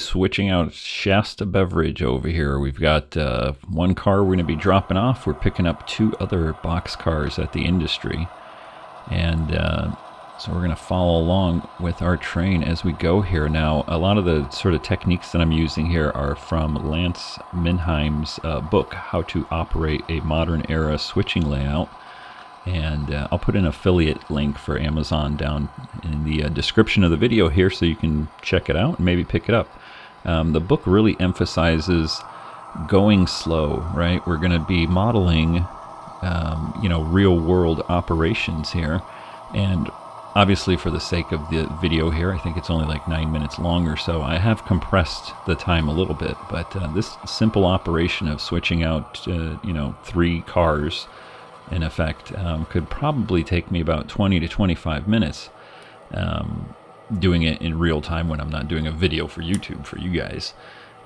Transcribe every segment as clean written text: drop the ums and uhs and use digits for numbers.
Switching out Shasta Beverage over here. We've got one car we're going to be dropping off. We're picking up 2 other box cars at the Industry. And so we're going to follow along with our train as we go here. Now, a lot of the sort of techniques that I'm using here are from Lance Mindheim's book, How to Operate a Modern Era Switching Layout. And I'll put an affiliate link for Amazon down in the description of the video here so you can check it out and maybe pick it up. The book really emphasizes going slow, right? We're going to be modeling, real world operations here. And obviously for the sake of the video here, I think it's only like 9 minutes long or so. I have compressed the time a little bit, but this simple operation of switching out, 3 cars in effect could probably take me about 20 to 25 minutes doing it in real time when I'm not doing a video for YouTube for you guys.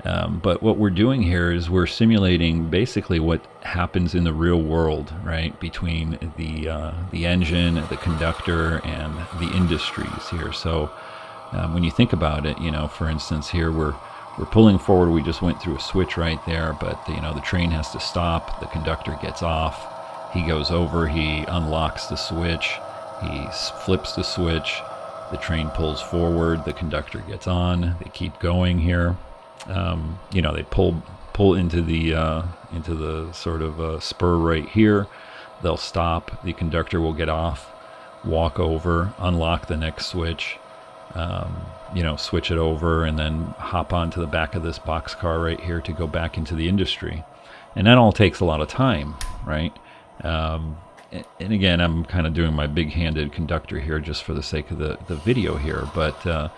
But what we're doing here is we're simulating basically what happens in the real world, right, between the engine, the conductor, and the industries here. So when you think about it, for instance, here we're pulling forward. We just went through a switch right there, but the train has to stop. The conductor gets off. He goes over, he unlocks the switch, he flips the switch, the train pulls forward, the conductor gets on, they keep going here. They pull into the sort of spur right here. They'll stop, the conductor will get off, walk over, unlock the next switch, switch it over, and then hop onto the back of this boxcar right here to go back into the Industry. And that all takes a lot of time, right? And again, I'm kind of doing my big-handed conductor here just for the sake of the video here. But,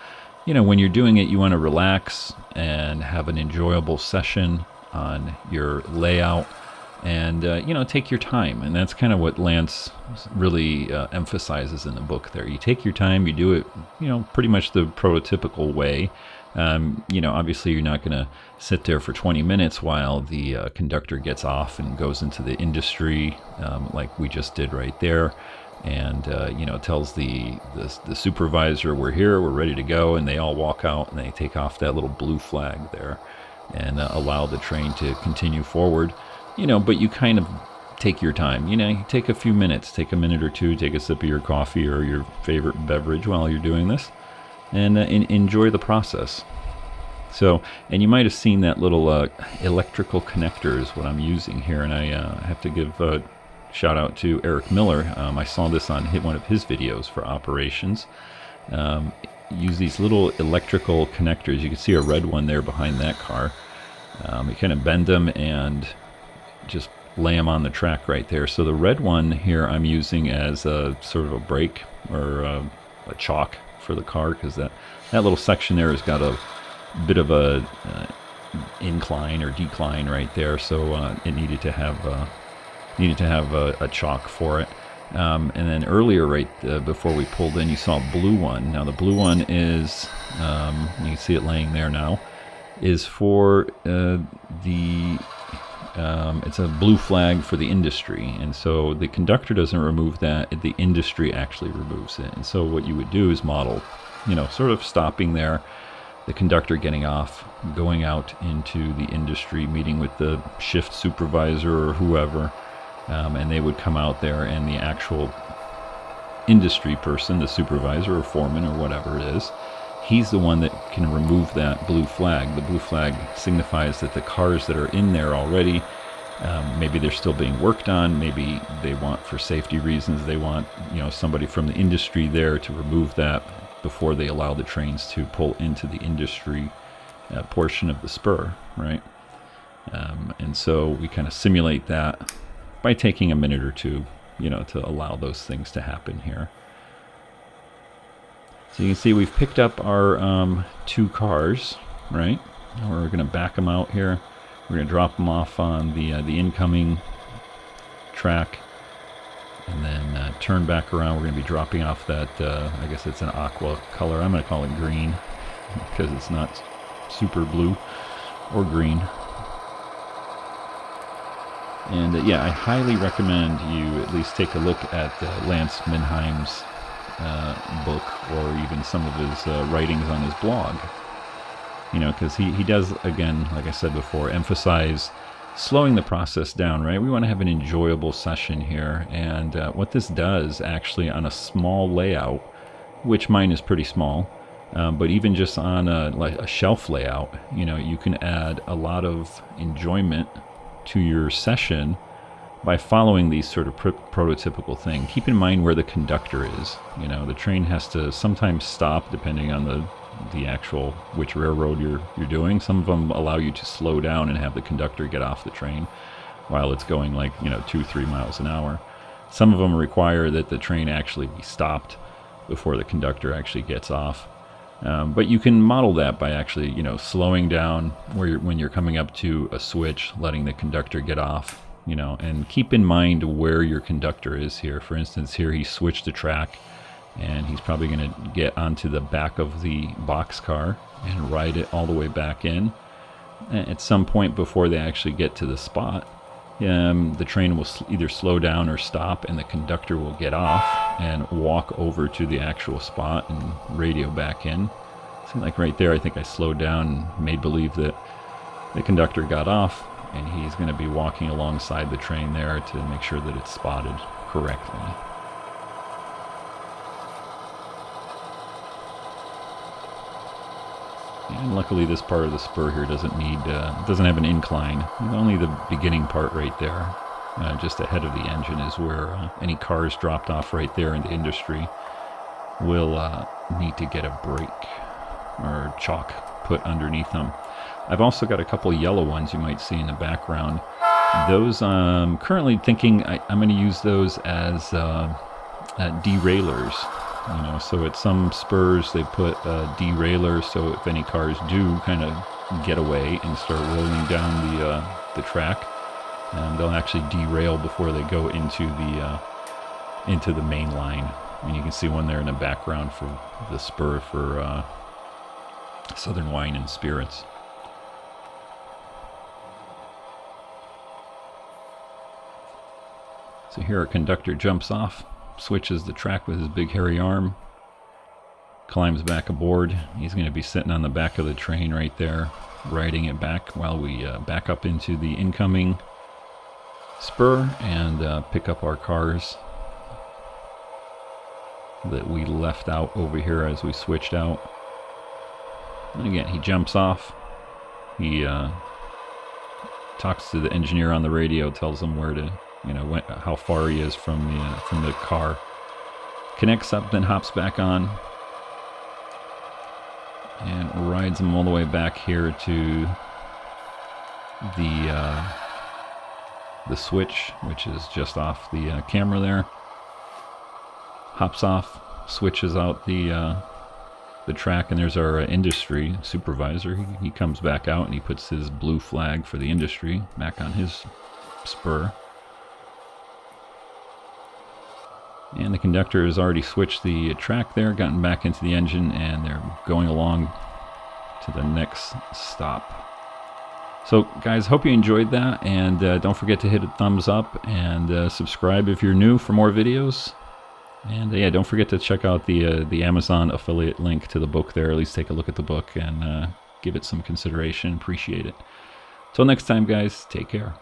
when you're doing it, you want to relax and have an enjoyable session on your layout and, take your time. And that's kind of what Lance really emphasizes in the book there. You take your time, you do it, pretty much the prototypical way. Obviously you're not going to sit there for 20 minutes while the conductor gets off and goes into the Industry, like we just did right there, and tells the supervisor, we're here, we're ready to go, and they all walk out and they take off that little blue flag there and allow the train to continue forward. But you kind of take your time. You take a few minutes, take a minute or two, take a sip of your coffee or your favorite beverage while you're doing this, and enjoy the process. So, and you might have seen that little electrical connector is what I'm using here, and I have to give a shout out to Eric Miller. I saw this on one of his videos for operations. Use these little electrical connectors. You can see a red one there behind that car. You kind of bend them and just lay them on the track right there. So the red one here I'm using as a sort of a brake or a chalk for the car, because that little section there has got a bit of a incline or decline right there, so it needed to have a chalk for it. And then earlier, right before we pulled in, you saw a blue one. Now the blue one is, you can see it laying there now, is for it's a blue flag for the Industry, and so the conductor doesn't remove that, the Industry actually removes it. And so what you would do is model, sort of stopping there, the conductor getting off, going out into the Industry, meeting with the shift supervisor or whoever, and they would come out there, and the actual Industry person, the supervisor or foreman or whatever it is, he's the one that can remove that blue flag. The blue flag signifies that the cars that are in there already, maybe they're still being worked on, maybe they want, for safety reasons, they want somebody from the Industry there to remove that before they allow the trains to pull into the Industry portion of the spur, right? And so we kind of simulate that by taking a minute or two, to allow those things to happen here. So you can see we've picked up our 2 cars, right? Now we're going to back them out here. We're going to drop them off on the incoming track, and then turn back around. We're going to be dropping off that, I guess it's an aqua color. I'm going to call it green because it's not super blue or green. And yeah, I highly recommend you at least take a look at Lance Mindheim's book, or even some of his writings on his blog. You know, because he does, again, like I said before, emphasize slowing the process down, right? We want to have an enjoyable session here. And what this does actually on a small layout, which mine is pretty small, but even just on like a shelf layout, you know, you can add a lot of enjoyment to your session by following these sort of prototypical thing. Keep in mind where the conductor is. You know, the train has to sometimes stop depending on the actual which railroad you're doing. Some of them allow you to slow down and have the conductor get off the train while it's going like, you know, 2-3 miles an hour. Some of them require that the train actually be stopped before the conductor actually gets off. But you can model that by actually, you know, slowing down when you're coming up to a switch, letting the conductor get off, you know, and keep in mind where your conductor is here. For instance, here he switched the track, and he's probably going to get onto the back of the boxcar and ride it all the way back in. At some point before they actually get to the spot, the train will either slow down or stop, and the conductor will get off and walk over to the actual spot and radio back in. So like right there, I think I slowed down and made believe that the conductor got off, and he's going to be walking alongside the train there to make sure that it's spotted correctly. And luckily this part of the spur here doesn't have an incline. Only the beginning part right there, just ahead of the engine, is where any cars dropped off right there in the industry will need to get a brake or chalk put underneath them. I've also got a couple yellow ones you might see in the background. Those I'm currently thinking I'm going to use those as derailers. You know, so at some spurs they put derailers, so if any cars do kind of get away and start rolling down the track, they'll actually derail before they go into the main line. And you can see one there in the background for the spur for Southern Wine and Spirits. So here our conductor jumps off, switches the track with his big hairy arm, climbs back aboard. He's going to be sitting on the back of the train right there, riding it back while we back up into the incoming spur and pick up our cars that we left out over here as we switched out. And again, he jumps off. He talks to the engineer on the radio, tells him where to, you know, how far he is from the car. Connects up, then hops back on and rides him all the way back here to the switch, which is just off the camera there. Hops off, switches out the track, and there's our industry supervisor. He comes back out and he puts his blue flag for the industry back on his spur. And the conductor has already switched the track there, gotten back into the engine, and they're going along to the next stop. So guys, hope you enjoyed that, and don't forget to hit a thumbs up and subscribe if you're new for more videos. And yeah, don't forget to check out the Amazon affiliate link to the book there. At least take a look at the book and give it some consideration. Appreciate it. Till next time, guys, take care.